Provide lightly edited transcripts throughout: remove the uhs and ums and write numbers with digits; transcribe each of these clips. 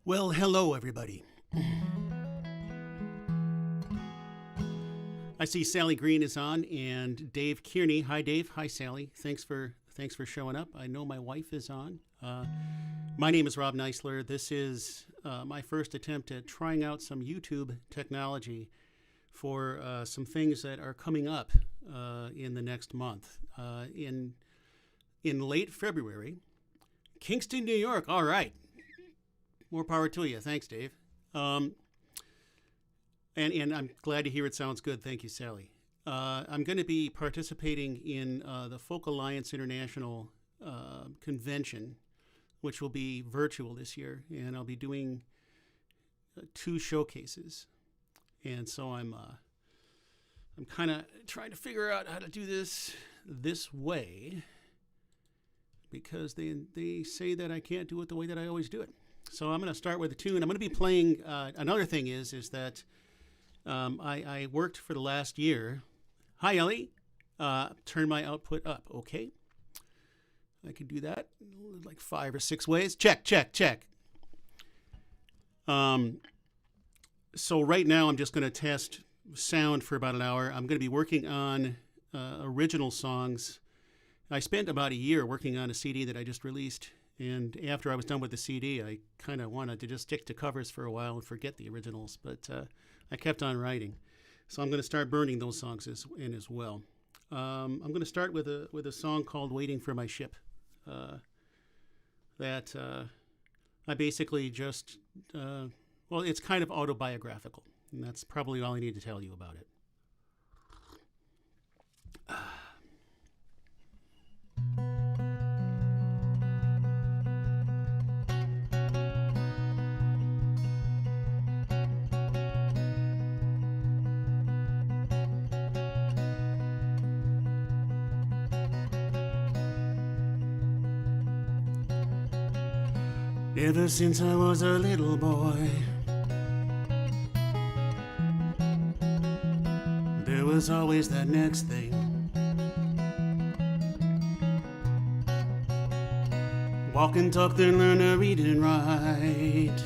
Well, hello, everybody. I see Sally Green is on, and Dave Kearney. Hi, Dave. Hi, Sally. Thanks for showing up. I know my wife is on. My name is Rob Kneisler. This is my first attempt at trying out some YouTube technology for some things that are coming up in the next month. In late February, Kingston, New York. All right. More power to you. Thanks, Dave. And I'm glad to hear it sounds good. Thank you, Sally. I'm going to be participating in the Folk Alliance International convention, which will be virtual this year, and I'll be doing 2 showcases. And so I'm kind of trying to figure out how to do this way, because they say that I can't do it the way that I always do it. So I'm going to start with a tune. I'm going to be playing. Another thing is that I worked for the last year. Hi, Ellie. Turn my output up. Okay. I could do that like 5 or 6 ways. Check. So right now I'm just going to test sound for about an hour. I'm going to be working on original songs. I spent about a year working on a CD that I just released. And after I was done with the CD, I kind of wanted to just stick to covers for a while and forget the originals. But I kept on writing. So I'm going to start burning those songs in as well. I'm going to start with a song called Waiting for My Ship. That I basically just, well, it's kind of autobiographical. And that's probably all I need to tell you about it. Ever since I was a little boy, there was always that next thing. Walk and talk, then learn to read and write.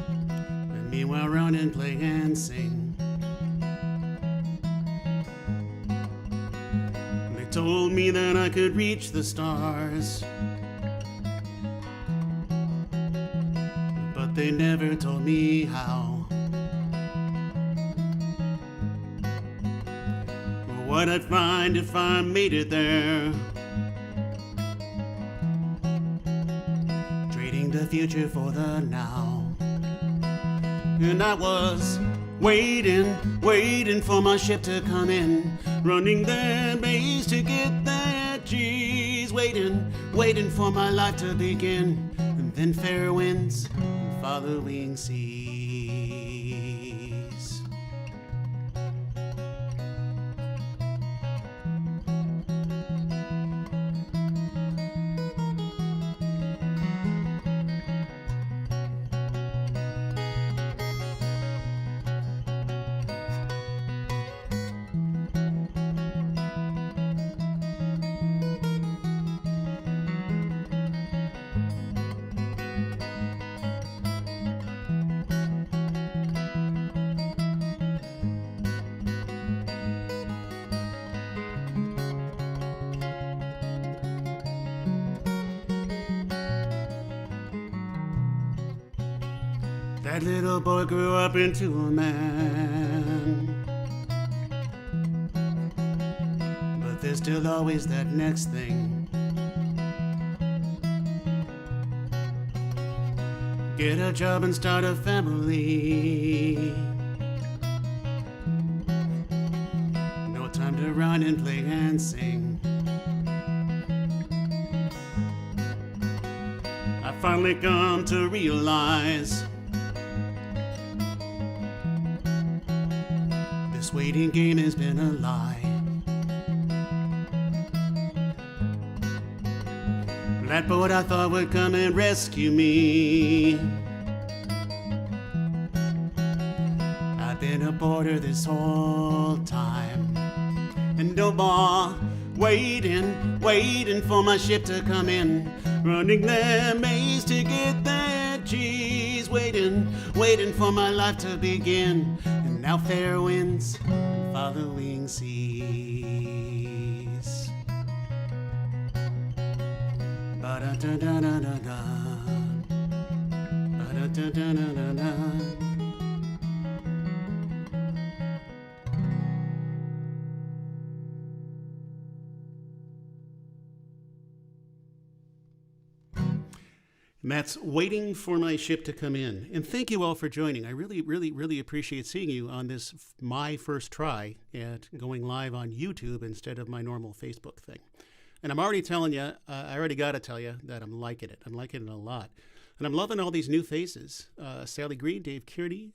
And meanwhile run and play and sing. They told me that I could reach the stars, they never told me how, or what I'd find if I made it there. Trading the future for the now. And I was waiting for my ship to come in, running that base to get that cheese, waiting for my life to begin, and then fair winds, following seas. That little boy grew up into a man, but there's still always that next thing. Get a job and start a family. No time to run and play and sing. I finally come to realize this waiting game has been a lie. That boat I thought would come and rescue me, I've been aboard her this whole time. And no waiting for my ship to come in, running their maze to get that cheese, waiting for my life to begin, and now fair winds and following seas. Ba-da-da-da-da-da-da, ba-da-da-da-da-da-da. And that's Waiting for My Ship to Come In. And thank you all for joining. I really appreciate seeing you on this, my first try at going live on YouTube instead of my normal Facebook thing. And I'm already telling you, I already got to tell you that I'm liking it. I'm liking it a lot. And I'm loving all these new faces. Sally Green, Dave Kearney,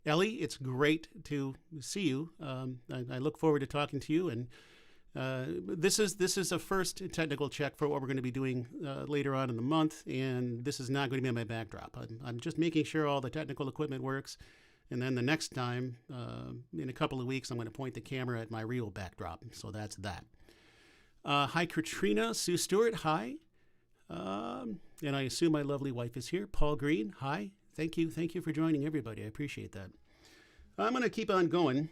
Ellie, it's great to see you. I look forward to talking to you. And this is a first technical check for what we're going to be doing later on in the month, and this is not going to be on my backdrop. I'm just making sure all the technical equipment works, and then the next time, in a couple of weeks, I'm going to point the camera at my real backdrop, so that's that. Hi, Katrina, Sue Stewart, hi. And I assume my lovely wife is here. Paul Green, hi. Thank you for joining, everybody. I appreciate that. I'm going to keep on going.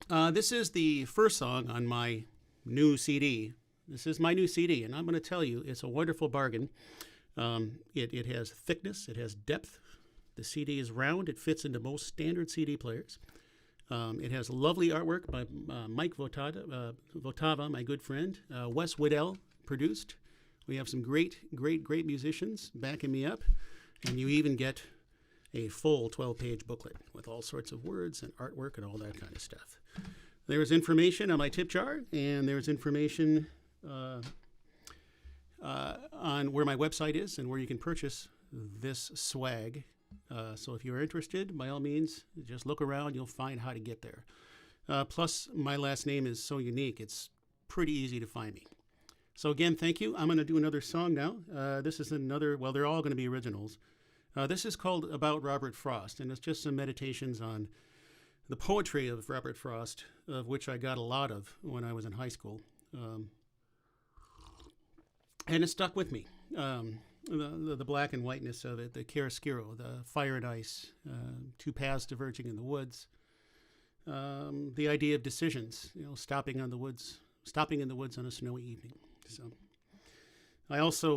This is the first song on my new CD. This is my new CD, and I'm going to tell you, it's a wonderful bargain. It has thickness, it has depth. The CD is round, it fits into most standard CD players. It has lovely artwork by Mike Votava, my good friend. Wes Waddell produced. We have some great musicians backing me up, and you even get a full 12-page booklet with all sorts of words and artwork and all that kind of stuff. There's information on my tip jar, and there's information on where my website is and where you can purchase this swag. So if you're interested, by all means, just look around. You'll find how to get there. Plus, my last name is so unique, it's pretty easy to find me. So again, thank you. I'm going to do another song now. This is another, well, they're all going to be originals. This is called About Robert Frost, and it's just some meditations on the poetry of Robert Frost, of which I got a lot of when I was in high school. And it stuck with me. The black and whiteness of it, the chiaroscuro, the fire and ice, two paths diverging in the woods, the idea of decisions, stopping in the woods on a snowy evening. So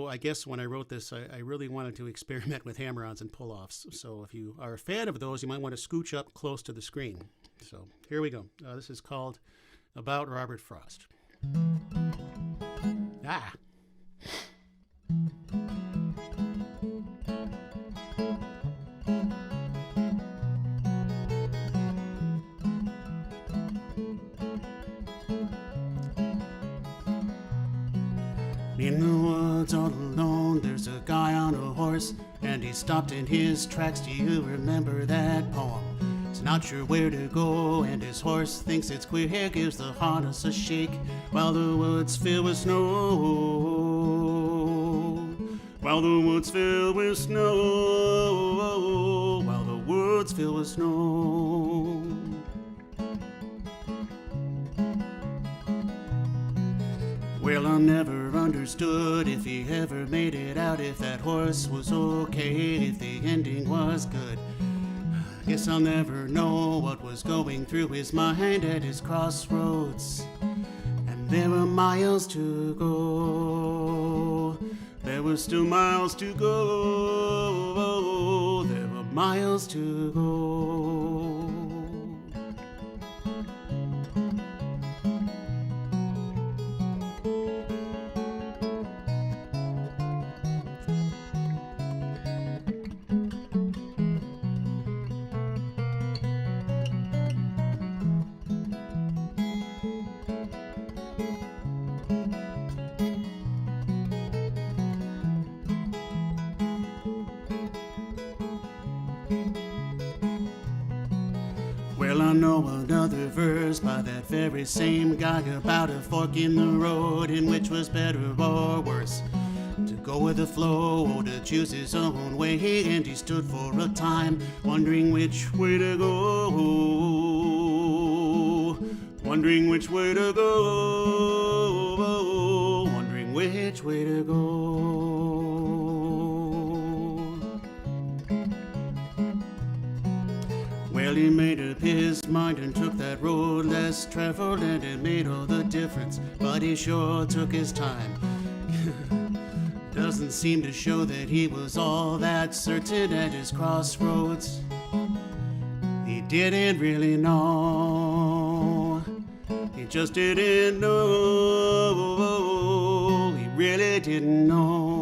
I guess when I wrote this, I really wanted to experiment with hammer-ons and pull-offs. So if you are a fan of those, you might want to scooch up close to the screen. So here we go. This is called About Robert Frost. In the woods all alone, there's a guy on a horse, and he stopped in his tracks. Do you remember that poem? He's not sure where to go, and his horse thinks it's queer. Here gives the harness a shake, while the woods fill with snow. While the woods fill with snow. While the woods fill with snow. Well, I never understood if he ever made it out, if that horse was okay, if the ending was good. I guess I'll never know what was going through his mind at his crossroads. And there were miles to go. There were still miles to go. There were miles to go. Well, I know another verse by that very same guy about a fork in the road, in which was better or worse, to go with the flow or to choose his own way. And he stood for a time wondering which way to go, wondering which way to go, wondering which way to go. Well, he made up his mind and took that road less traveled, and it made all the difference, but he sure took his time. Doesn't seem to show that he was all that certain at his crossroads. He didn't really know. He just didn't know. He really didn't know.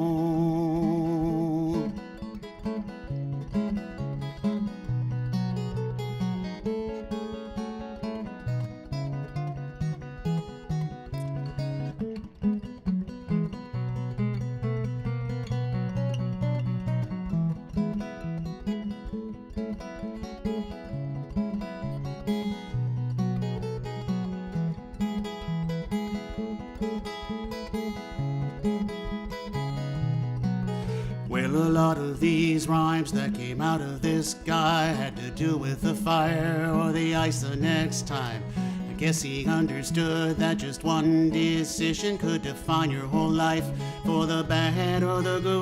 Well, a lot of these rhymes that came out of this guy had to do with the fire or the ice the next time. I guess he understood that just one decision could define your whole life, for the bad or the good,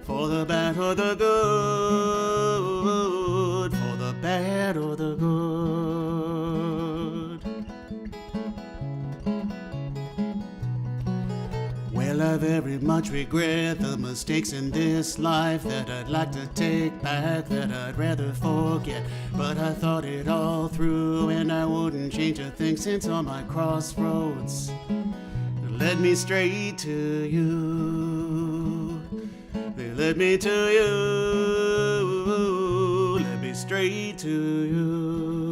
for the bad or the good, for the bad or the good. Well, I very much regret the mistakes in this life that I'd like to take back, that I'd rather forget. But I thought it all through, and I wouldn't change a thing since on my crossroads it led me straight to you. They led me to you, led me straight to you.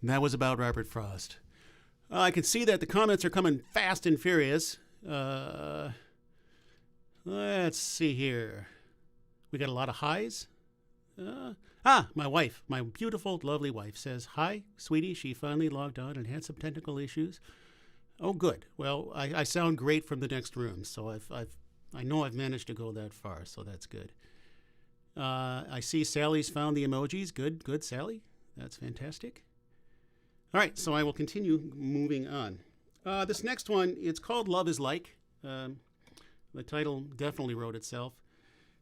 And that was about Robert Frost. I can see that the comments are coming fast and furious. Let's see here. We got a lot of highs. My wife, my beautiful, lovely wife says, "Hi, sweetie. She finally logged on and had some technical issues." Oh, good. Well, I sound great from the next room, so I know I've managed to go that far, so that's good. I see Sally's found the emojis. Good, Sally. That's fantastic. All right, so I will continue moving on. This next one, it's called Love is Like. The title definitely wrote itself.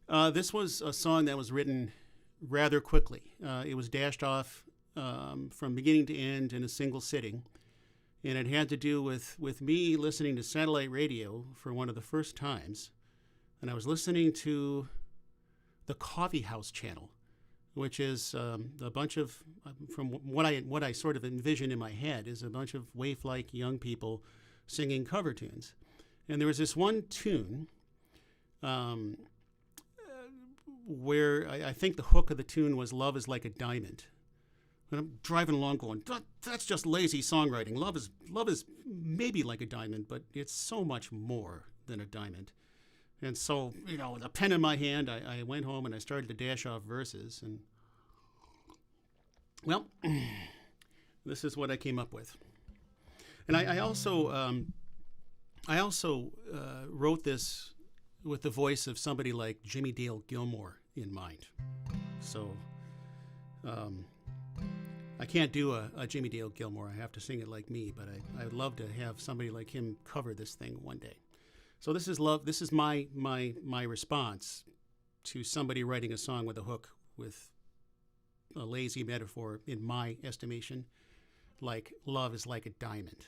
This was a song that was written rather quickly. It was dashed off from beginning to end in a single sitting. And it had to do with me listening to satellite radio for one of the first times. And I was listening to the Coffee House channel, which is a bunch of, from what I sort of envision in my head, is a bunch of waif-like young people singing cover tunes. And there was this one tune where I think the hook of the tune was "Love is like a diamond." And I'm driving along going, that's just lazy songwriting. Love is maybe like a diamond, but it's so much more than a diamond. And so, with a pen in my hand, I went home and I started to dash off verses. And, well, this is what I came up with. And I also wrote this with the voice of somebody like Jimmy Dale Gilmore in mind. So I can't do a Jimmy Dale Gilmore. I have to sing it like me, but I'd love to have somebody like him cover this thing one day. So this is love. This is my response to somebody writing a song with a hook with a lazy metaphor, in my estimation, like love is like a diamond.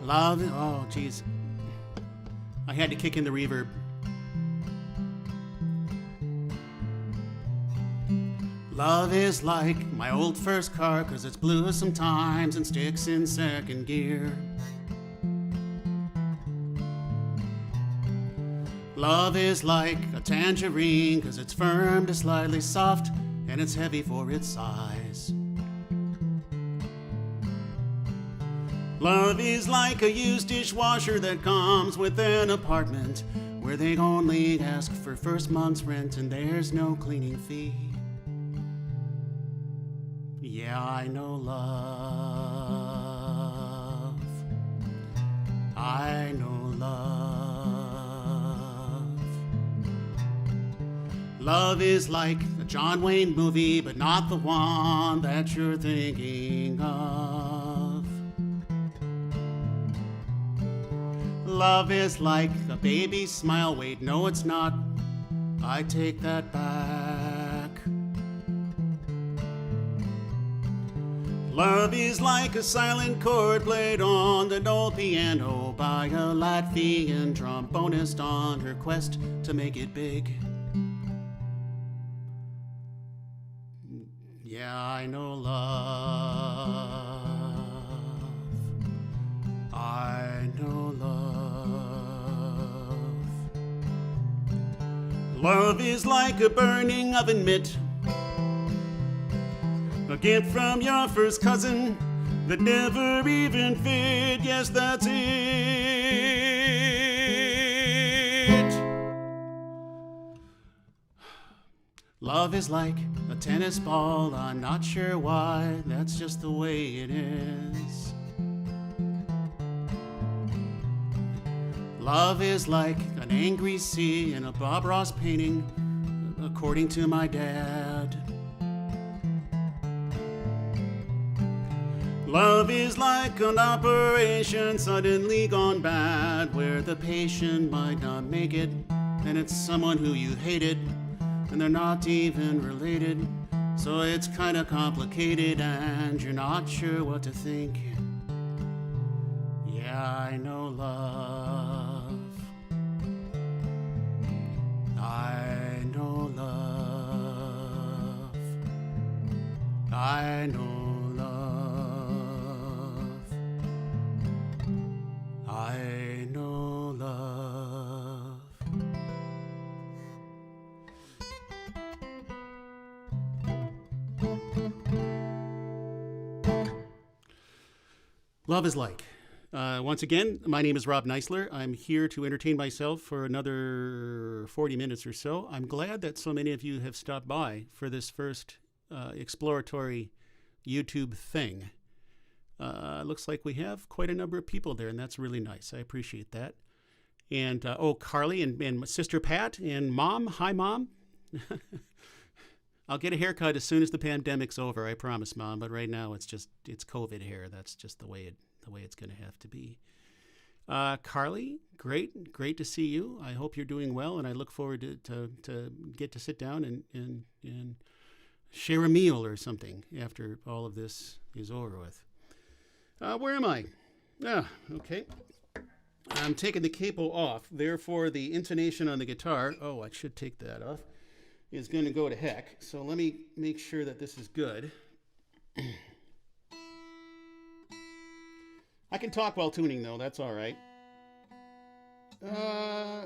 Love, oh geez, I had to kick in the reverb. Love is like my old first car, 'cause it's blue sometimes and sticks in second gear. Love is like a tangerine, 'cause it's firm to slightly soft, and it's heavy for its size. Love is like a used dishwasher that comes with an apartment where they only ask for first month's rent and there's no cleaning fee. Yeah, I know love. I know love. Love is like a John Wayne movie, but not the one that you're thinking of. Love is like a baby's smile. Wait, no, it's not. I take that back. Love is like a silent chord played on an old piano by a Latvian trombonist on her quest to make it big. Yeah, I know love. I know love. Love is like a burning oven mitt, a gift from your first cousin that never even fit. Yes, that's it. Love is like a tennis ball. I'm not sure why. That's just the way it is. Love is like an angry sea in a Bob Ross painting, according to my dad. Love is like an operation suddenly gone bad, where the patient might not make it, and it's someone who you hated, and they're not even related. So it's kind of complicated, and you're not sure what to think. Yeah, I know love. I know love. I know love. I know love. Love is like. Once again, my name is Rob Kneisler. I'm here to entertain myself for another 40 minutes or so. I'm glad that so many of you have stopped by for this first exploratory YouTube thing. Looks like we have quite a number of people there, and that's really nice. I appreciate that. And, Carly and Sister Pat and Mom. Hi, Mom. I'll get a haircut as soon as the pandemic's over, I promise, Mom. But right now it's COVID hair. That's just the way it's going to have to be. Carly, great to see you. I hope you're doing well, and I look forward to get to sit down and share a meal or something after all of this is over with. Where am I? Okay. I'm taking the capo off. Therefore, the intonation on the guitar, I should take that off, is going to go to heck. So let me make sure that this is good. I can talk while tuning, though. That's all right.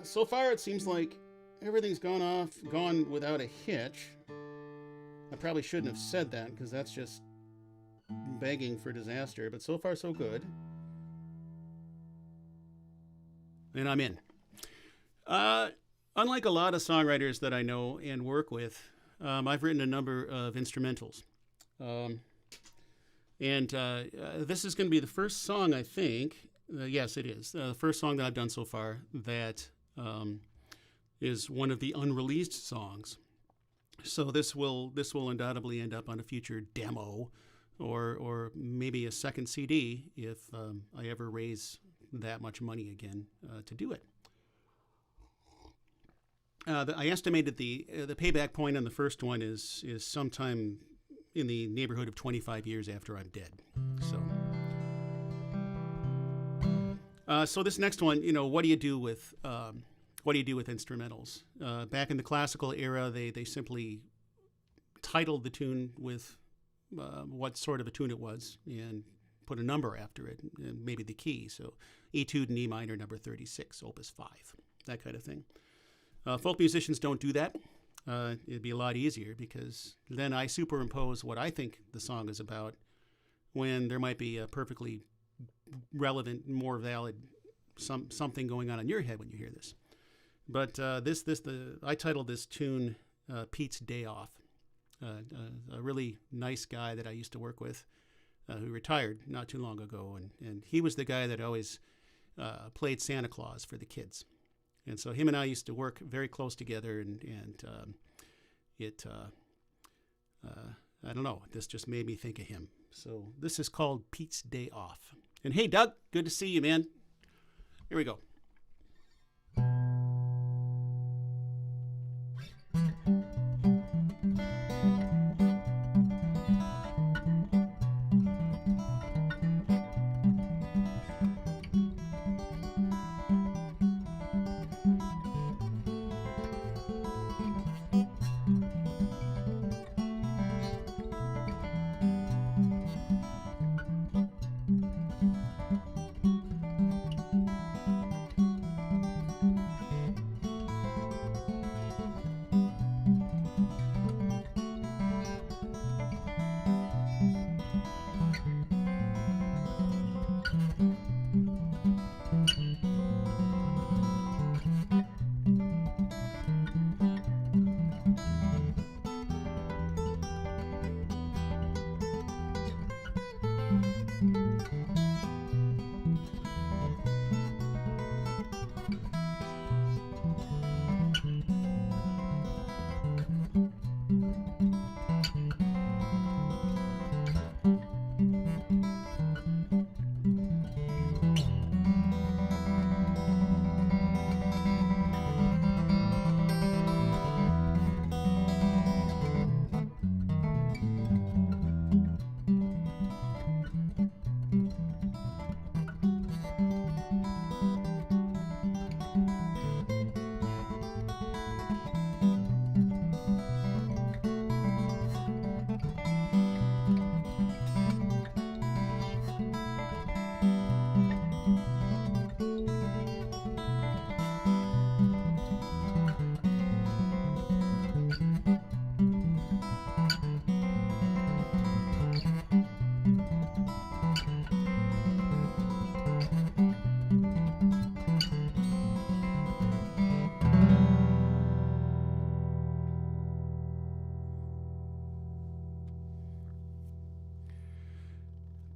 So far, it seems like everything's gone without a hitch. I probably shouldn't have said that, because that's just begging for disaster. But so far, so good. And I'm in. Unlike a lot of songwriters that I know and work with, I've written a number of instrumentals. And this is going to be the first song, I think. Yes, it is. The first song that I've done so far that is one of the unreleased songs. So this will undoubtedly end up on a future demo or maybe a second CD if I ever raise that much money again to do it. I estimated the payback point on the first one is sometime in the neighborhood of 25 years after I'm dead. So this next one, what do you do with instrumentals? Back in the classical era, they simply titled the tune with what sort of a tune it was and put a number after it, and maybe the key. So Etude in E minor, number 36, Opus 5, that kind of thing. Folk musicians don't do that. It'd be a lot easier because then I superimpose what I think the song is about when there might be a perfectly relevant, more valid something going on in your head when you hear this. But I titled this tune Pete's Day Off. A really nice guy that I used to work with who retired not too long ago. And he was the guy that always played Santa Claus for the kids. And so him and I used to work very close together. I don't know, this just made me think of him. So this is called Pete's Day Off. And hey, Doug, good to see you, man. Here we go.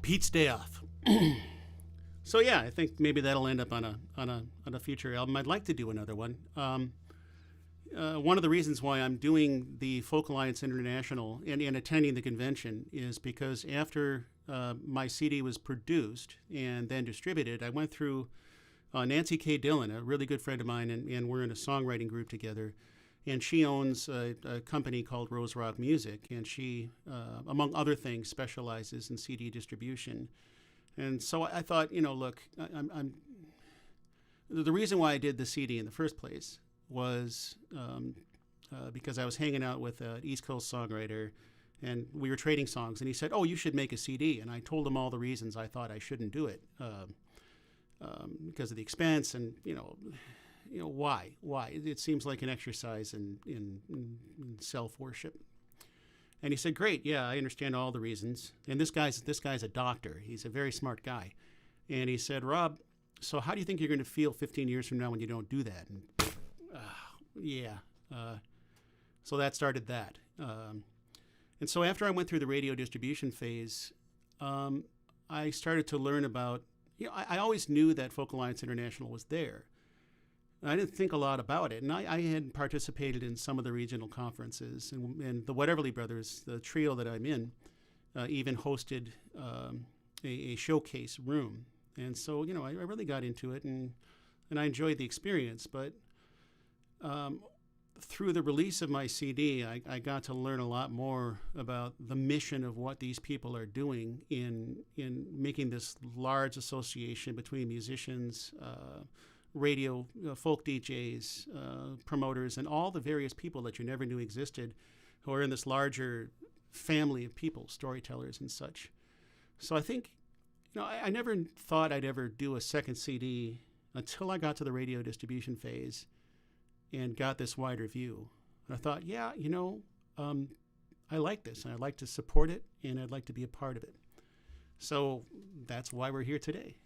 Pete's Day Off. So yeah, I think maybe that'll end up on a future album. I'd like to do another one. One of the reasons why I'm doing the Folk Alliance International and attending the convention is because after my CD was produced and then distributed, I went through Nancy K. Dillon, a really good friend of mine, and we're in a songwriting group together. And she owns a company called Rose Rock Music, and she, among other things, specializes in CD distribution. And so I thought, look, the reason why I did the CD in the first place was because I was hanging out with an East Coast songwriter, and we were trading songs, and he said, "Oh, you should make a CD." And I told him all the reasons I thought I shouldn't do it, because of the expense and, why? It seems like an exercise in self-worship. And he said, "Great, yeah, I understand all the reasons." And this guy's a doctor. He's a very smart guy. And he said, "Rob, so how do you think you're going to feel 15 years from now when you don't do that?" And so that started that. And so after I went through the radio distribution phase, I started to learn about, I always knew that Folk Alliance International was there. I didn't think a lot about it. And I had participated in some of the regional conferences. And the Wetterly Brothers, the trio that I'm in, even hosted a showcase room. And so, I really got into it, and I enjoyed the experience. But through the release of my CD, I got to learn a lot more about the mission of what these people are doing in making this large association between musicians, radio, folk DJs, promoters, and all the various people that you never knew existed who are in this larger family of people, storytellers and such. So I think, I never thought I'd ever do a second CD until I got to the radio distribution phase. and got this wider view. And I thought, yeah, I like this, and I'd like to support it, and I'd like to be a part of it. So that's why we're here today.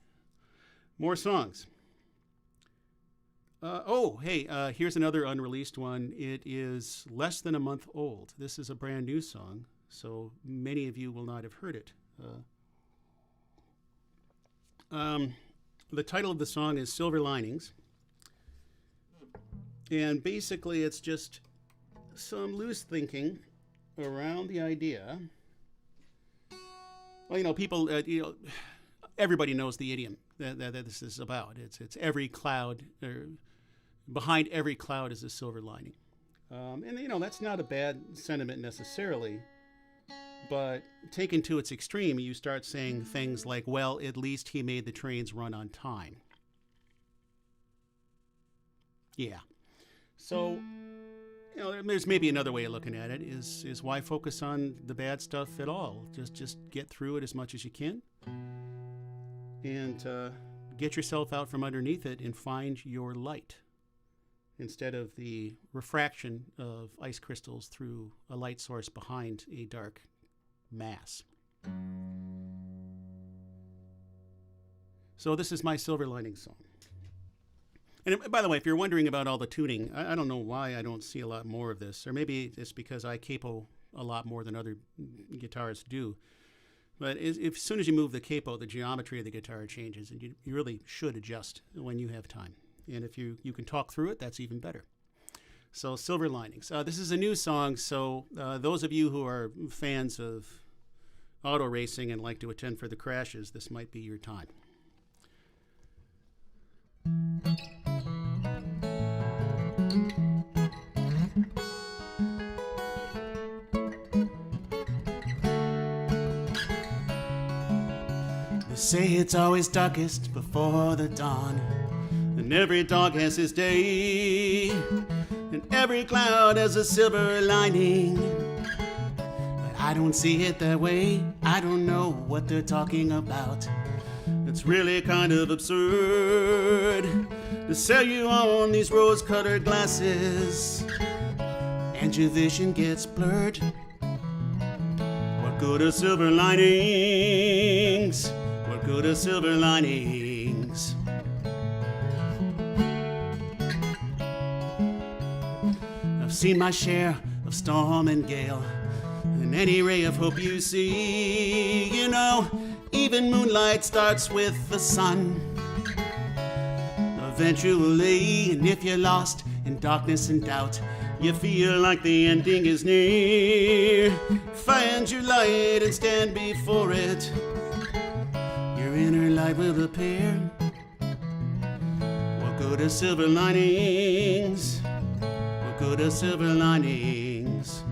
More songs. Here's another unreleased one. It is less than a month old. This is a brand new song, so many of you will not have heard it. The title of the song is Silver Linings. And basically it's just some loose thinking around the idea. Well, people, everybody knows the idiom that this is about. It's every cloud, or behind every cloud is a silver lining. And that's not a bad sentiment necessarily, but taken to its extreme, you start saying things like, well, at least he made the trains run on time. Yeah. So, there's maybe another way of looking at it is why focus on the bad stuff at all? Just get through it as much as you can, and get yourself out from underneath it and find your light, instead of the refraction of ice crystals through a light source behind a dark mass. So this is my Silver Lining song. And by the way, if you're wondering about all the tuning, I don't know why I don't see a lot more of this. Or maybe it's because I capo a lot more than other guitarists do. But as soon as you move the capo, the geometry of the guitar changes, and you really should adjust when you have time. And if you can talk through it, that's even better. So Silver Linings. This is a new song, so those of you who are fans of auto racing and like to attend for the crashes, this might be your time. They say it's always darkest before the dawn, and every dog has his day, and every cloud has a silver lining. But I don't see it that way. I don't know what they're talking about. It's really kind of absurd to sell you on these rose-colored glasses, and your vision gets blurred. What good are silver linings? What good are silver linings? I've seen my share of storm and gale, and any ray of hope you see, even moonlight starts with the sun. Eventually, and if you're lost in darkness and doubt, you feel like the ending is near, find your light and stand before it. Your inner light will appear. What good are silver linings? What good are silver linings?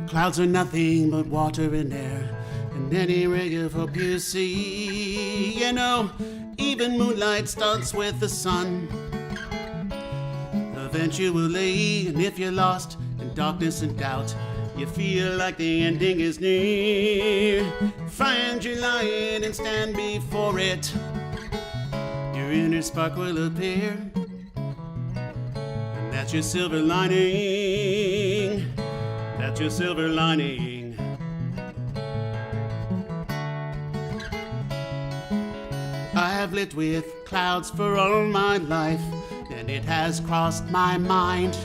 Clouds are nothing but water and air, and any ray of hope you see, even moonlight starts with the sun. Eventually, and if you're lost in darkness and doubt, you feel like the ending is near, find your light and stand before it. Your inner spark will appear, and that's your silver lining. That's your silver lining. I have lived with clouds for all my life, and it has crossed my mind.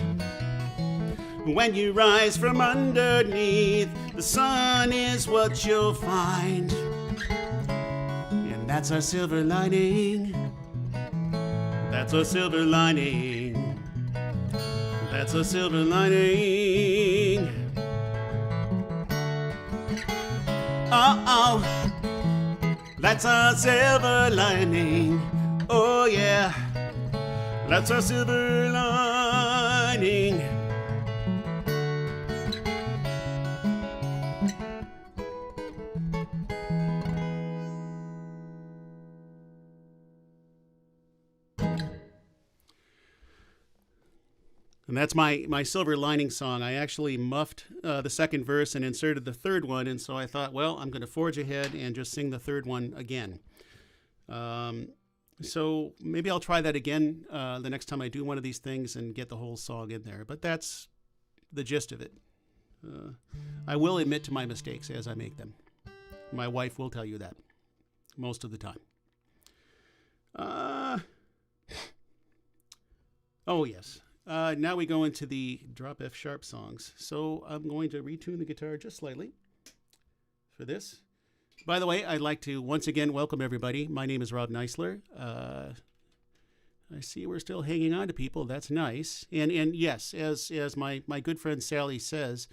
When you rise from underneath, the sun is what you'll find. And that's our silver lining. That's our silver lining. That's our silver lining. Oh, that's our silver lining. Oh yeah, that's our silver lining. beginning. And that's my Silver Lining song. I actually muffed the second verse and inserted the third one, and so I thought, well, I'm going to forge ahead and just sing the third one again. So maybe I'll try that again the next time I do one of these things and get the whole song in there. But that's the gist of it. I will admit to my mistakes as I make them. My wife will tell you that most of the time. Oh, yes. Now we go into the drop F sharp songs. So I'm going to retune the guitar just slightly for this. By the way, I'd like to once again welcome everybody. My name is Rob Kneisler. I see we're still hanging on to people. That's nice. And yes, as my good friend Sally says,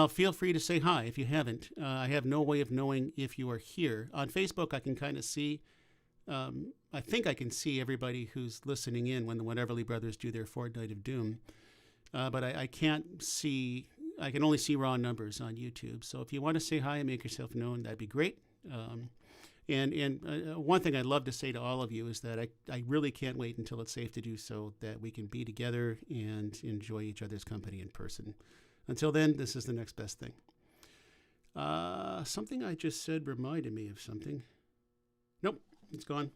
feel free to say hi if you haven't. I have no way of knowing if you are here. On Facebook, I can kind of see. I think I can see everybody who's listening in when the Everly Brothers do their Fortnight of Doom. But I can't see, I can only see raw numbers on YouTube. So if you want to say hi and make yourself known, that'd be great. One thing I'd love to say to all of you is that I really can't wait until it's safe to do so, that we can be together and enjoy each other's company in person. Until then, this is the next best thing. Something I just said reminded me of something. Nope, it's gone.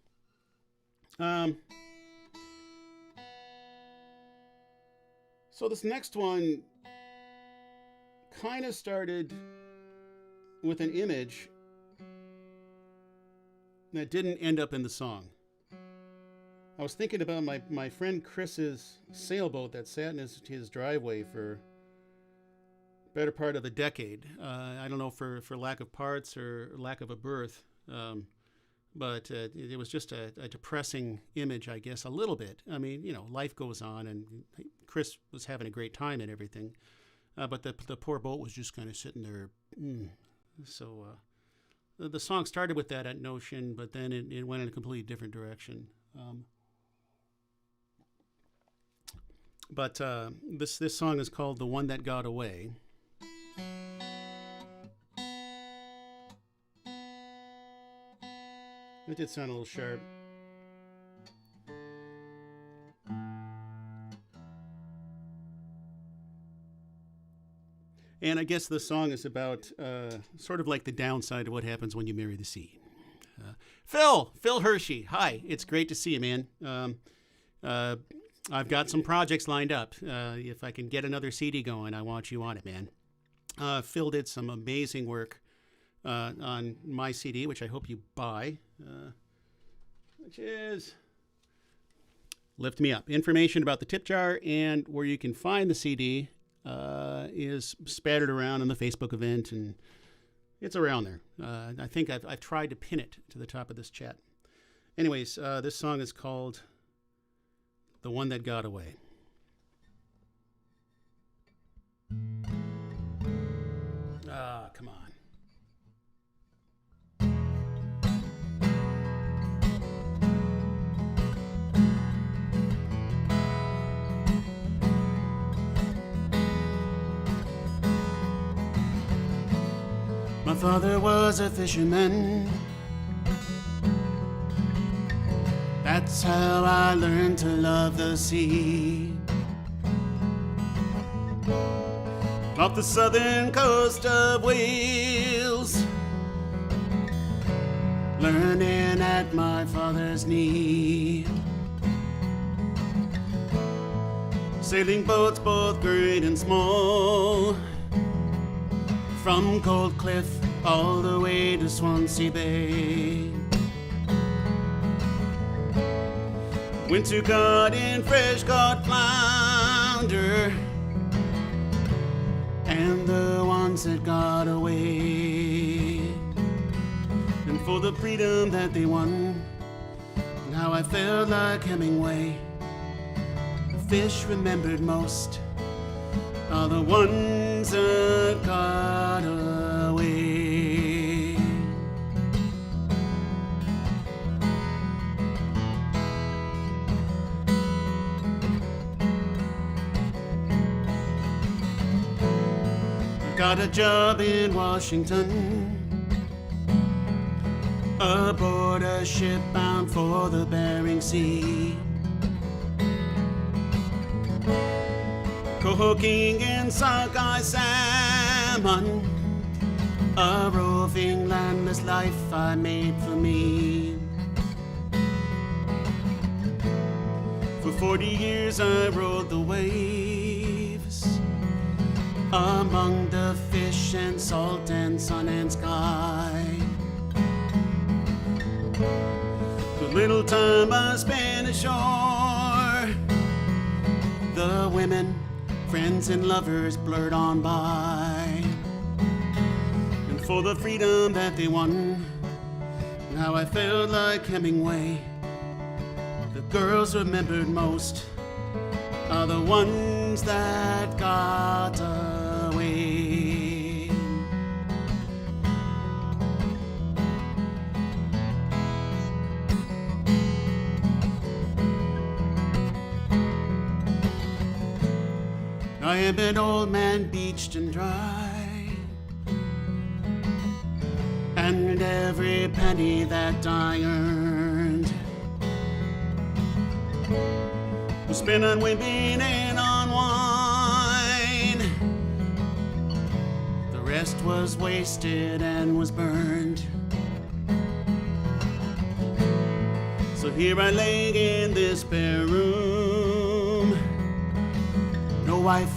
So this next one kind of started with an image that didn't end up in the song. I was thinking about my friend Chris's sailboat that sat in his driveway for better part of a decade. I don't know, for lack of parts or lack of a berth. But it was just a depressing image, I guess, a little bit. I mean, you know, life goes on, and Chris was having a great time and everything. But the poor boat was just kind of sitting there. So the song started with that notion, but then it went in a completely different direction. But this song is called The One That Got Away. It did sound a little sharp. And I guess the song is about sort of like the downside of what happens when you marry the sea. Phil Hershey, hi. It's great to see you, man. I've got some projects lined up. If I can get another CD going, I want you on it, man. Phil did some amazing work on my CD, which I hope you buy, which is Lift Me Up. Information about the tip jar and where you can find the CD is spattered around on the Facebook event, and it's around there. I think I've tried to pin it to the top of this chat. Anyways, this song is called The One That Got Away. Come on. My father was a fisherman. That's how I learned to love the sea. Off the southern coast of Wales, learning at my father's knee. Sailing boats both great and small, from Cold Cliff all the way to Swansea Bay. Went to caught in fresh caught flounder, and the ones that got away. And for the freedom that they won, now I felt like Hemingway. The fish remembered most are the ones that got away. got a job in Washington, aboard a ship bound for the Bering Sea. Cooking in sockeye salmon, a roving landless life I made for me. For 40 years I rode the waves, among the fish and salt and sun and sky. The little time I spent ashore, the women, friends and lovers blurred on by. And for the freedom that they won, now I felt like Hemingway. The girls remembered most are the ones that got away. I am an old man beached and dry, and every penny that I earned was spent on women and on wine. The rest was wasted and was burned. So here I lay in this bare room, no wife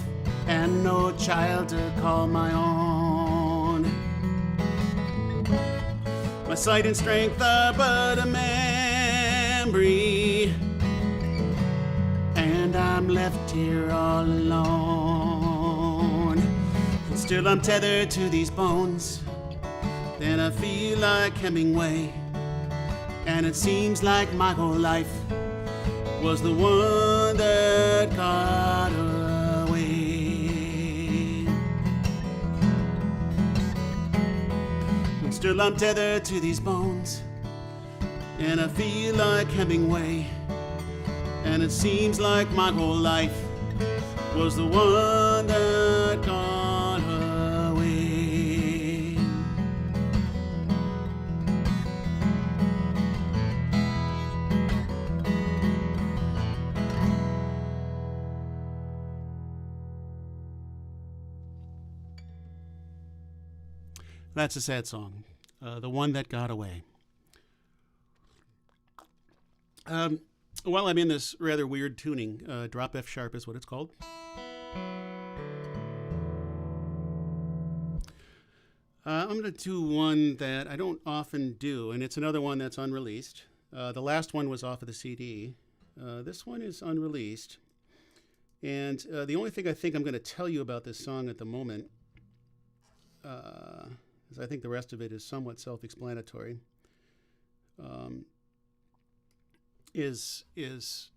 and no child to call my own. My sight and strength are but a memory, and I'm left here all alone. And still I'm tethered to these bones, then I feel like Hemingway. And it seems like my whole life was the one that got away. And still I'm tethered to these bones, and I feel like Hemingway. And it seems like my whole life was the one that got away. That's a sad song, the one that got away. While I'm in this rather weird tuning, drop F sharp is what it's called. I'm going to do one that I don't often do, and it's another one that's unreleased. The last one was off of the CD. This one is unreleased. And the only thing I think I'm going to tell you about this song at the moment, is I think the rest of it is somewhat self-explanatory, is there's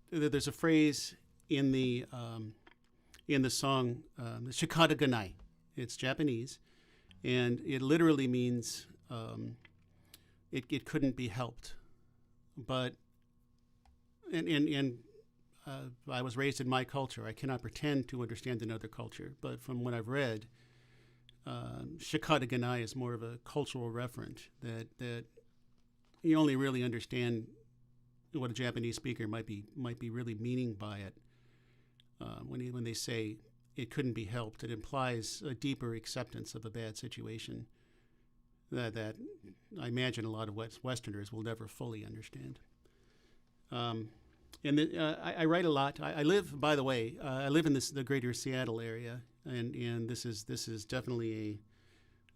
a phrase in the song, Shikata Ganai. It's Japanese, and it literally means it couldn't be helped. But I was raised in my culture. I cannot pretend to understand another culture, but from what I've read, Shikata Ganai is more of a cultural reference that you only really understand what a Japanese speaker might be really meaning by it. When they say it couldn't be helped, it implies a deeper acceptance of a bad situation that I imagine a lot of Westerners will never fully understand. I write a lot. I live, by the way, I live in the greater Seattle area, and this is definitely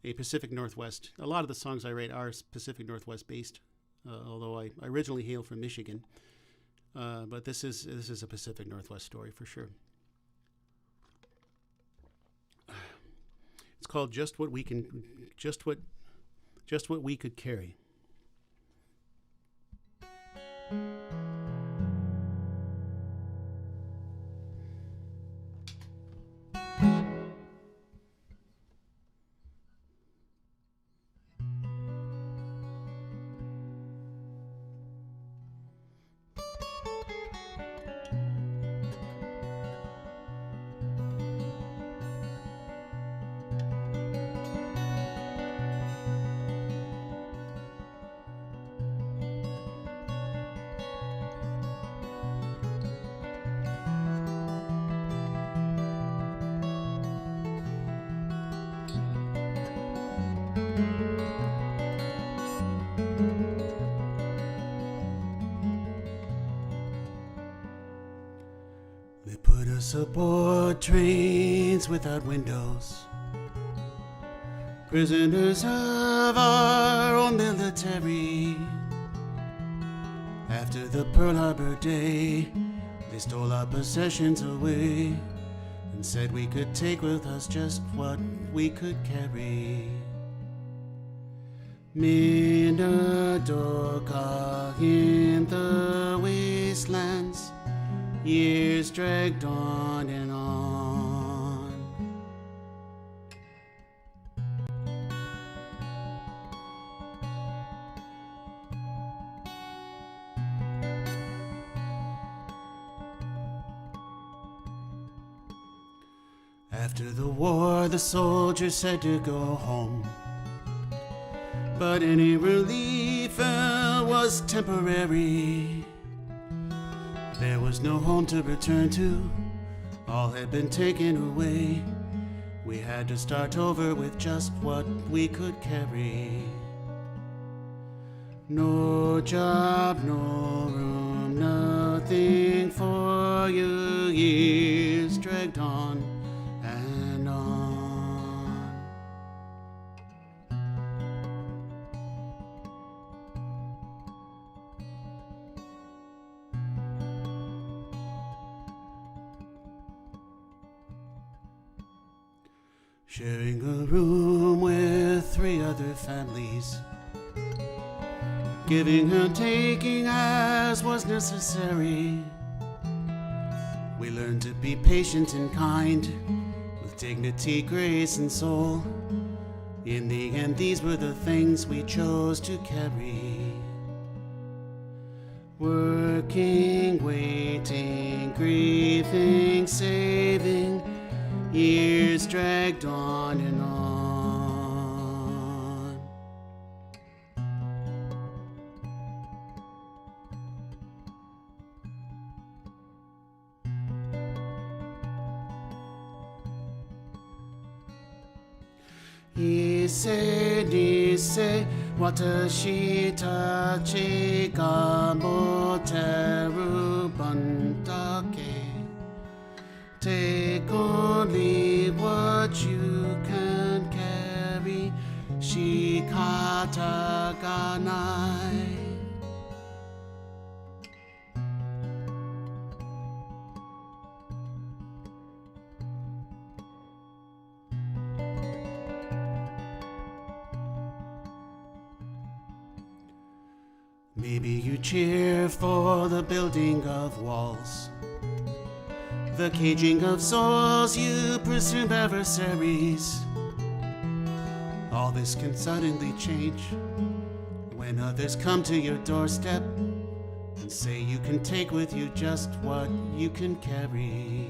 a Pacific Northwest. A lot of the songs I write are Pacific Northwest based. Although I originally hail from Michigan, but this is a Pacific Northwest story for sure. It's called Just What We Could Carry. They put us aboard trains without windows, prisoners of our own military. After the Pearl Harbor day, they stole our possessions away and said we could take with us just what we could carry. Minidoka in the wastelands, years dragged on and on. After the war, the soldiers said to go home, but any relief was temporary. There was no home to return to, all had been taken away. We had to start over with just what we could carry. No job, no room, nothing for you. Years dragged on and on. Sharing a room with 3 other families, giving and taking as was necessary. We learned to be patient and kind, with dignity, grace, and soul. In the end, these were the things we chose to carry. Working, waiting, grieving, saving, years dragged on and on. Ise nise watashi tachi ga moteru bantake. Take only what you can carry, shikata ganai. Maybe you cheer for the building of walls, the caging of souls, you presume adversaries. All this can suddenly change when others come to your doorstep and say you can take with you just what you can carry.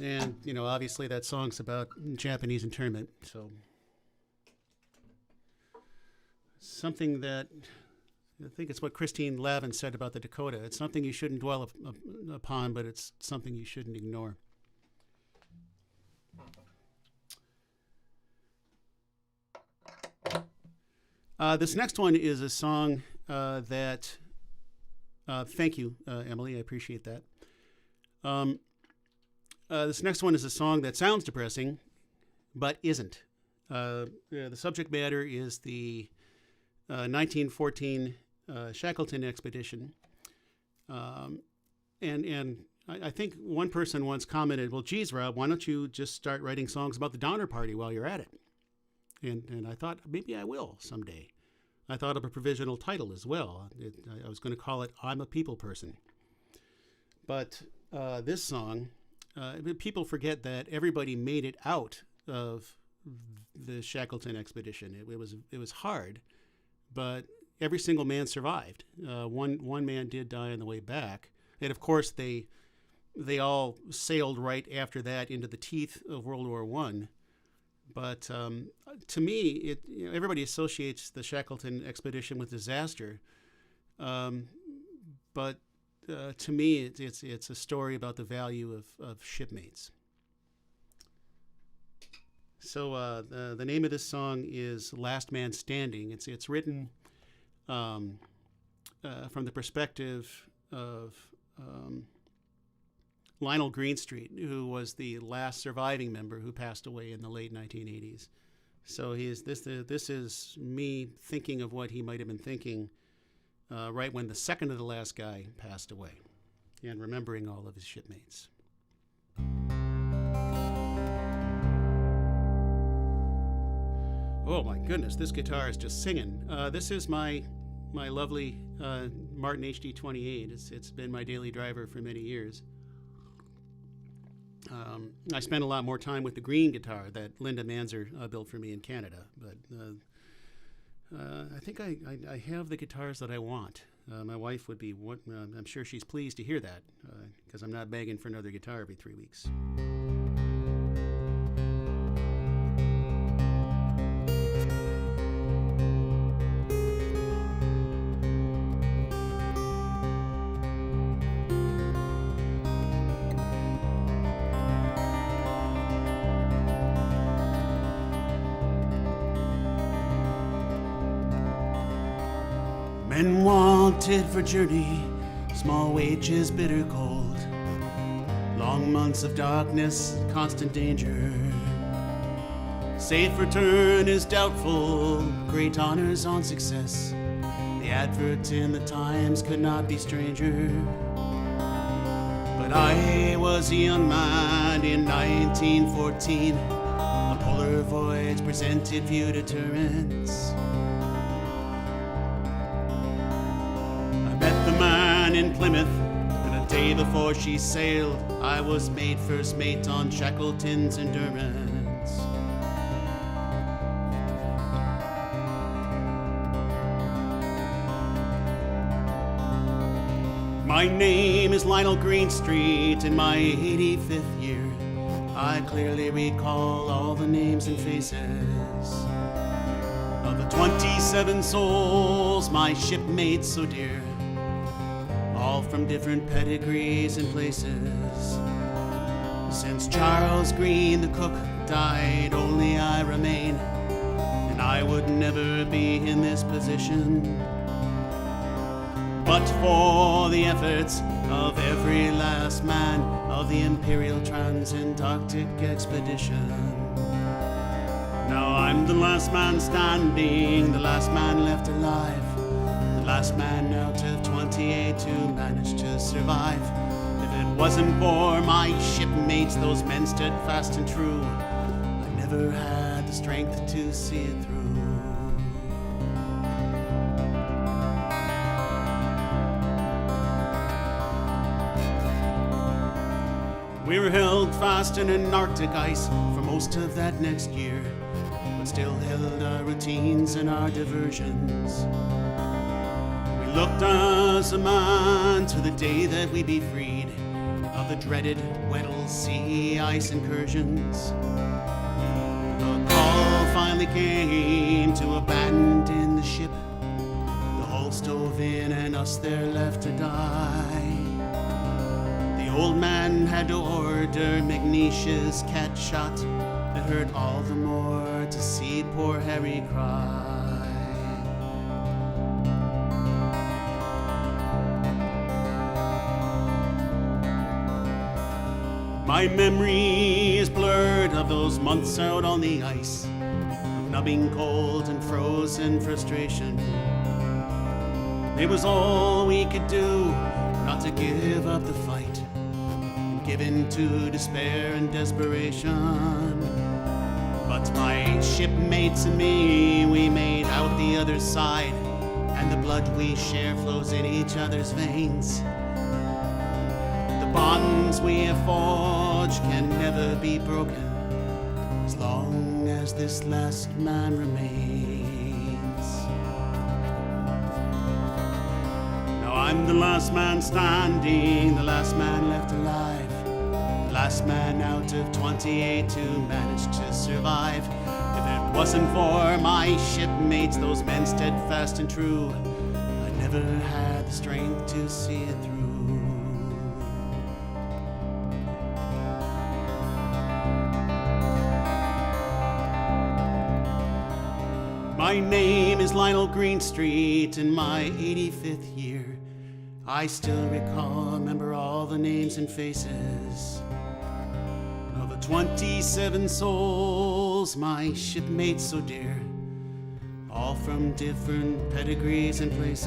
And, you know, obviously that song's about Japanese internment, so something that, I think it's what Christine Lavin said about the Dakota. It's something you shouldn't dwell upon, but it's something you shouldn't ignore. This next one is a song that, thank you, Emily, I appreciate that. This next one is a song that sounds depressing, but isn't. The subject matter is the 1914 Shackleton expedition. And I think one person once commented, well, geez, Rob, why don't you just start writing songs about the Donner Party while you're at it? And I thought, maybe I will someday. I thought of a provisional title as well. I was going to call it I'm a People Person. But this song, people forget that everybody made it out of the Shackleton expedition. It was hard, but every single man survived. One man did die on the way back. And of course, they all sailed right after that into the teeth of World War I. But to me, everybody associates the Shackleton expedition with disaster. but to me, it's a story about the value of shipmates. So the name of this song is "Last Man Standing." It's written from the perspective of Lionel Greenstreet, who was the last surviving member who passed away in the late 1980s. So this is me thinking of what he might have been thinking right when the second to the last guy passed away, and remembering all of his shipmates. Oh my goodness, this guitar is just singing. This is my lovely Martin HD28. It's been my daily driver for many years. I spent a lot more time with the green guitar that Linda Manzer built for me in Canada, but I think I have the guitars that I want. My wife would be, I'm sure she's pleased to hear that, because I'm not begging for another guitar every 3 weeks. Men wanted for journey, small wages, bitter cold, long months of darkness, constant danger. Safe return is doubtful, great honors on success. The advert in the Times could not be stranger. But I was a young man in 1914. A polar voyage presented few deterrents. In Plymouth, and a day before she sailed, I was made first mate on Shackleton's Endurance. My name is Lionel Greenstreet. In my 85th year, I clearly recall all the names and faces of the 27 souls, my shipmates so dear, all from different pedigrees and places. Since Charles Green the cook died, only I remain, and I would never be in this position but for the efforts of every last man of the Imperial Transantarctic Expedition. Now I'm the last man standing, the last man left alive, the last man out of 28 who managed to survive. If it wasn't for my shipmates, those men stood fast and true, I never had the strength to see it through. We were held fast in an Arctic ice for most of that next year, but still held our routines and our diversions. We looked as a man to the day that we'd be freed of the dreaded Weddell Sea ice incursions. The call finally came to abandon the ship, the hull stove in and us there left to die. The old man had to order Magnesia's cat shot. It hurt all the more to see poor Harry cry. My memory is blurred of those months out on the ice, of numbing cold and frozen frustration. It was all we could do not to give up the fight, give in to despair and desperation. But my shipmates and me, we made out the other side, and the blood we share flows in each other's veins. The bonds we have forged can never be broken as long as this last man remains. Now I'm the last man standing, the last man left alive, the last man out of 28 who managed to survive. If it wasn't for my shipmates, those men steadfast and true, I never had the strength to see it through. My name is Lionel Greenstreet. In my 85th year, I still remember all the names and faces of the 27 souls, my shipmates so dear, all from different pedigrees and places.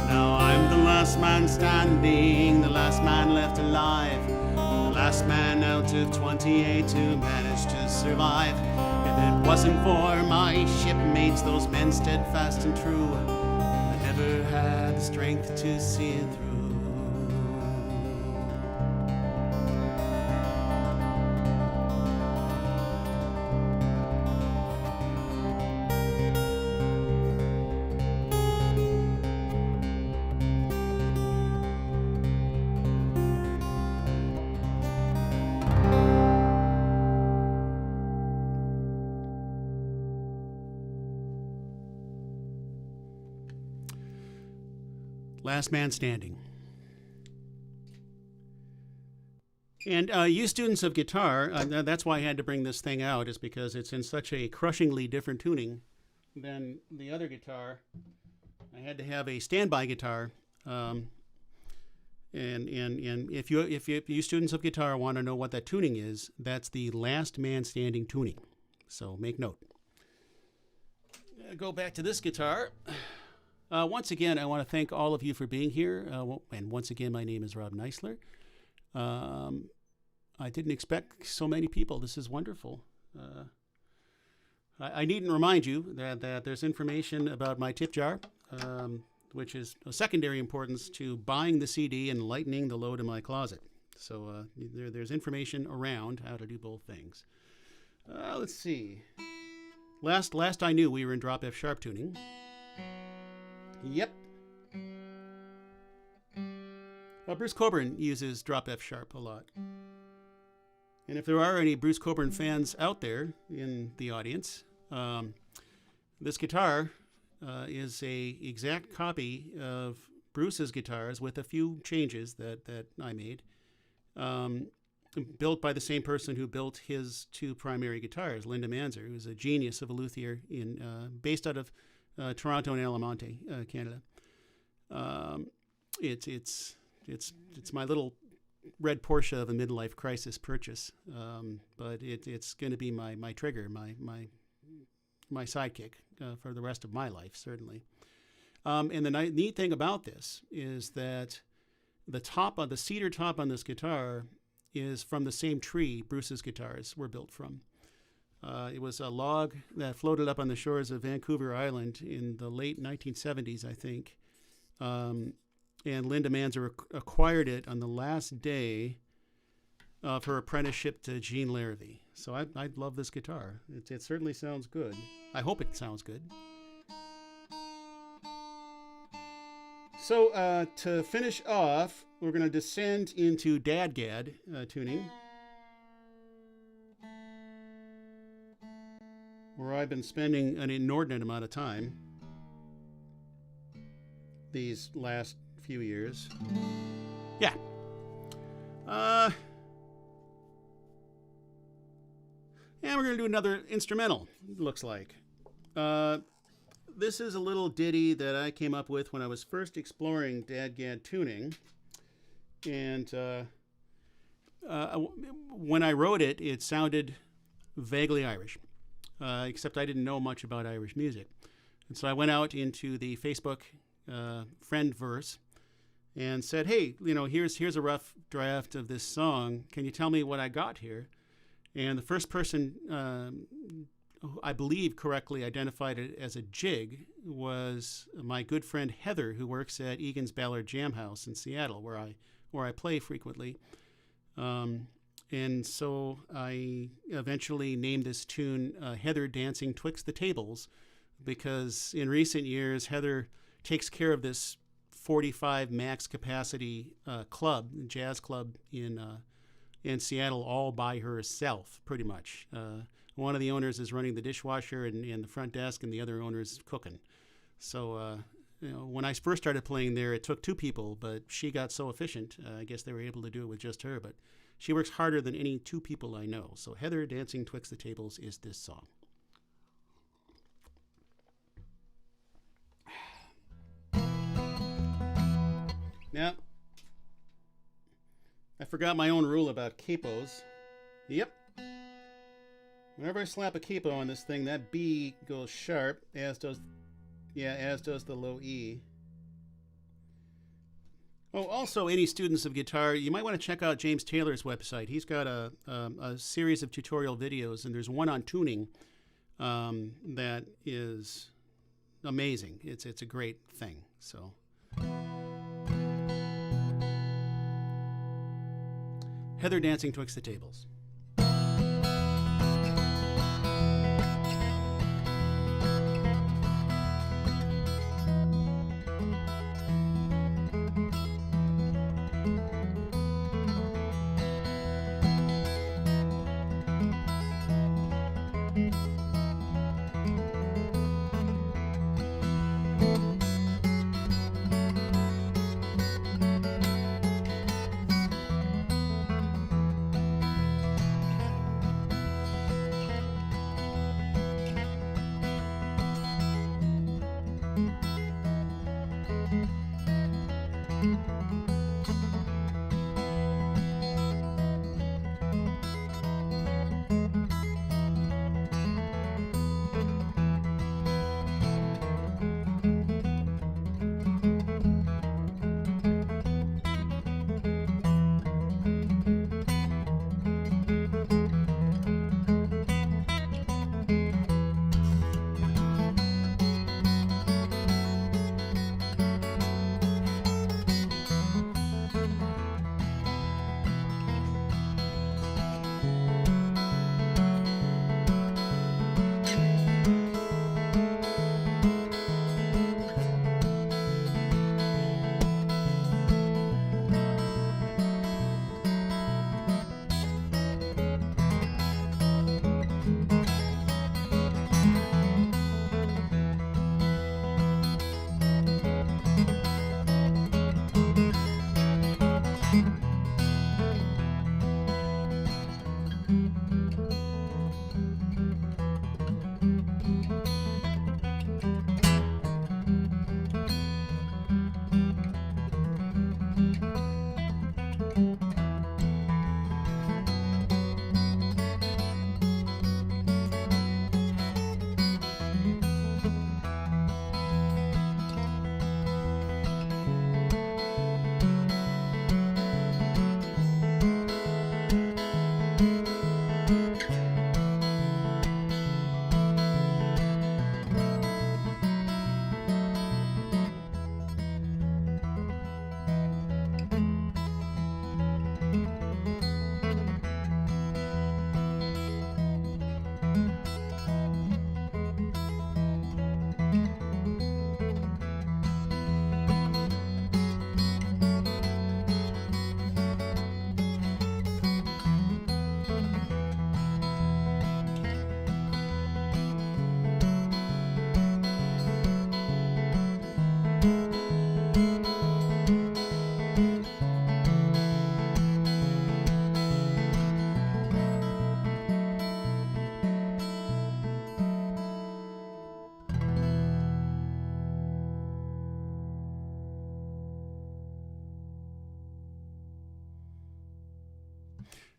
Now I'm the last man standing, the last man left alive, the last man out of 28 who managed to survive. If it wasn't for my shipmates, those men steadfast and true, I never had the strength to see it through. Last man standing. And you students of guitar, that's why I had to bring this thing out, is because it's in such a crushingly different tuning than the other guitar. I had to have a standby guitar. And if you students of guitar want to know what that tuning is, that's the last man standing tuning. So make note. Go back to this guitar. Once again, I want to thank all of you for being here. And once again, my name is Rob Kneisler. I didn't expect so many people. This is wonderful. I needn't remind you that there's information about my tip jar, which is of secondary importance to buying the CD and lightening the load in my closet. So there's information around how to do both things. Let's see. Last I knew, we were in drop F sharp tuning. Yep. Bruce Cockburn uses drop F sharp a lot. And if there are any Bruce Cockburn fans out there in the audience, this guitar is a exact copy of Bruce's guitars with a few changes that I made. Built by the same person who built his two primary guitars, Linda Manzer, who's a genius of a luthier based out of Toronto and Alamonte, Canada. It's my little red Porsche of a midlife crisis purchase, but it's going to be my trigger, my sidekick for the rest of my life, certainly. And the neat thing about this is that the cedar top on this guitar is from the same tree Bruce's guitars were built from. It was a log that floated up on the shores of Vancouver Island in the late 1970s, I think. And Linda Manzer acquired it on the last day of her apprenticeship to Gene Larrivee. So I love this guitar. It certainly sounds good. I hope it sounds good. So to finish off, we're going to descend into Dadgad tuning, where I've been spending an inordinate amount of time these last few years. Yeah. And we're going to do another instrumental, looks like. This is a little ditty that I came up with when I was first exploring Dadgad tuning. And when I wrote it, it sounded vaguely Irish. Except I didn't know much about Irish music. And so I went out into the Facebook friend verse and said, hey, here's a rough draft of this song. Can you tell me what I got here? And the first person, I believe correctly identified it as a jig, was my good friend Heather, who works at Egan's Ballard Jam House in Seattle, where I play frequently. And so I eventually named this tune Heather Dancing Twixt the Tables, because in recent years, Heather takes care of this 45 max capacity jazz club in Seattle all by herself, pretty much. One of the owners is running the dishwasher and the front desk, and the other owner is cooking. So, when I first started playing there, it took two people, but she got so efficient, I guess they were able to do it with just her. But she works harder than any two people I know. So Heather Dancing Twixt the Tables is this song. Now, I forgot my own rule about capos. Yep. Whenever I slap a capo on this thing, that B goes sharp, as does the low E. Oh, also, any students of guitar, you might want to check out James Taylor's website. He's got a series of tutorial videos, and there's one on tuning that is amazing. It's a great thing. So, Heather Dancing Twixt the Tables.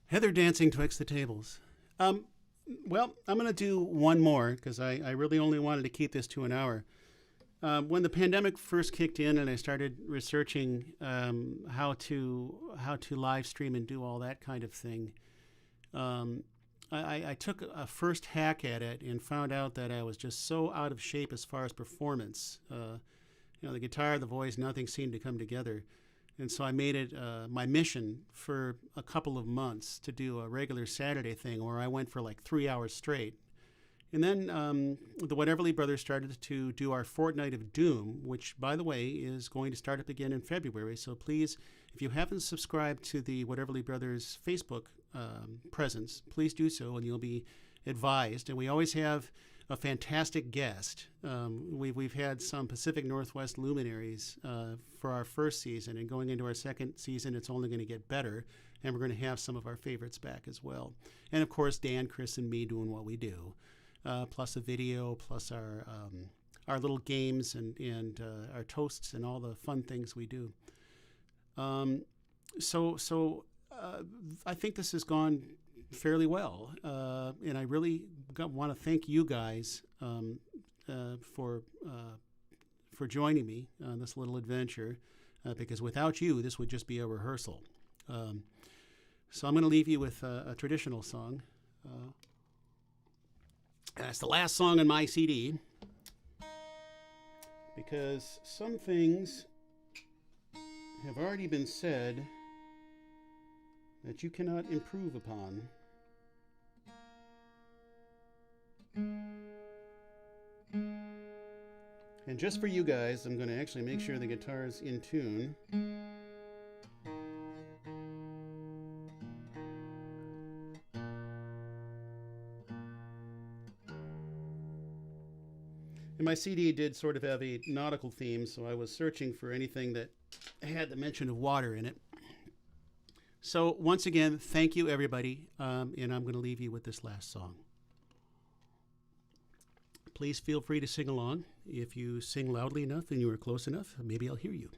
Heather Dancing Twixt the Tables. Well, I'm going to do one more because I really only wanted to keep this to an hour. When the pandemic first kicked in and I started researching how to live stream and do all that kind of thing, I took a first hack at it and found out that I was just so out of shape as far as performance. The guitar, the voice, nothing seemed to come together. And so I made it my mission for a couple of months to do a regular Saturday thing where I went for like 3 hours straight. And then the Whateverly Brothers started to do our Fortnight of Doom, which, by the way, is going to start up again in February. So please, if you haven't subscribed to the Whateverly Brothers Facebook presence, please do so and you'll be advised. And we always have a fantastic guest. We've had some Pacific Northwest luminaries for our first season, and going into our second season, it's only going to get better, and we're going to have some of our favorites back as well. And of course, Dan, Chris, and me doing what we do, plus a video, plus our little games and our toasts and all the fun things we do. So I think this has gone fairly well, and I really want to thank you guys for joining me on this little adventure, because without you, this would just be a rehearsal. So I'm going to leave you with a traditional song. And it's the last song on my CD, because some things have already been said that you cannot improve upon. And just for you guys, I'm going to actually make sure the guitar's in tune. And my CD did sort of have a nautical theme, so I was searching for anything that had the mention of water in it. So once again, thank you, everybody, and I'm going to leave you with this last song. Please feel free to sing along. If you sing loudly enough and you are close enough, maybe I'll hear you.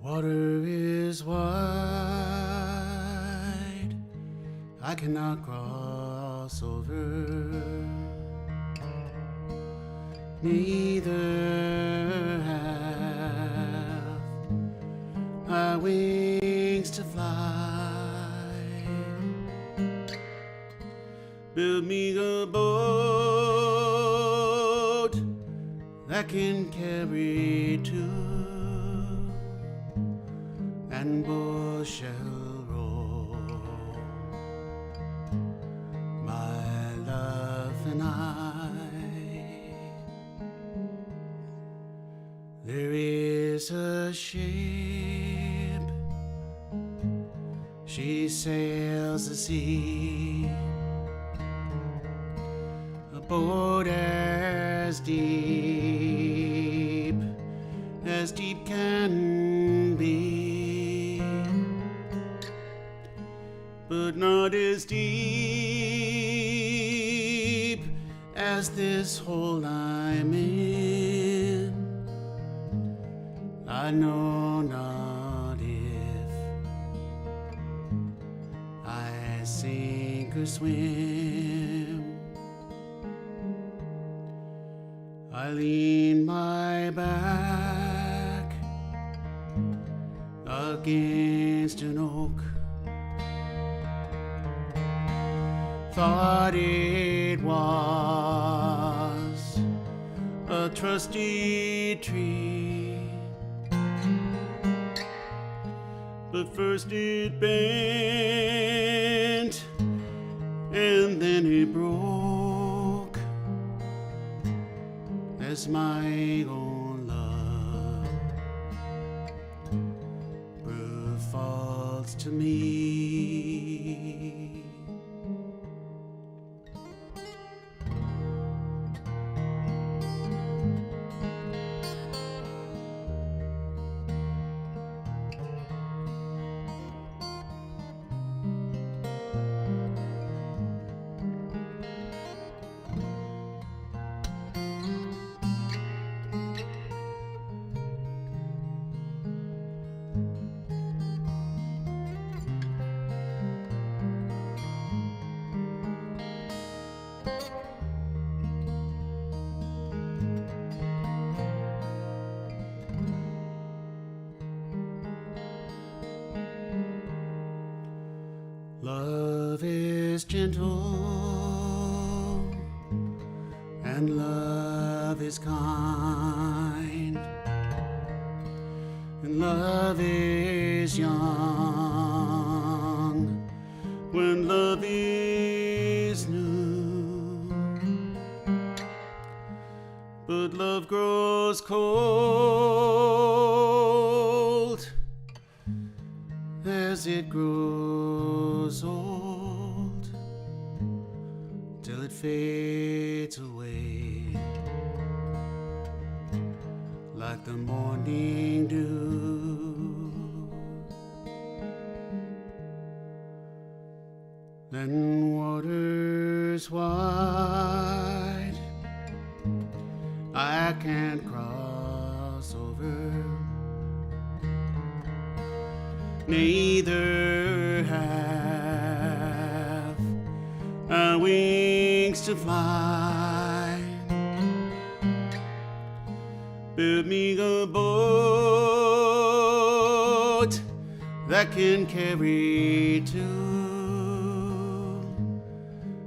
Water is wide, I cannot cross over, neither have I wings to fly. Build me a boat that can carry two, and both shall roll, my love and I. There is a ship, she sails the sea, a boat as deep can be, but not as deep as this hole I'm in. I know not if I sink or swim. I lean my back against an oak, thought it was a trusty tree, but first it bent and then it broke, as my own love proved false to me. is gentle, and love is kind, and love is young, when love is new. But love grows cold as it grows old, till it fades away like the morning dew. Then waters wide I can't cross over, neither have I wings to fly. Build me a boat that can carry two,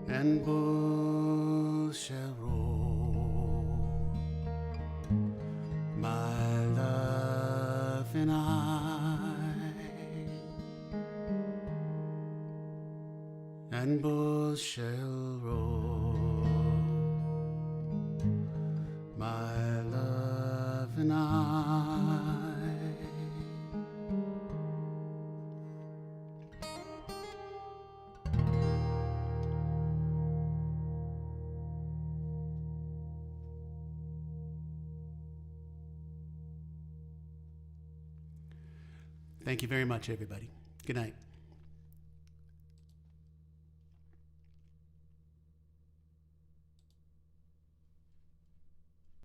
and both shall roll, my love and I, and both shall roll, my love and I. Thank you very much, everybody. Good night.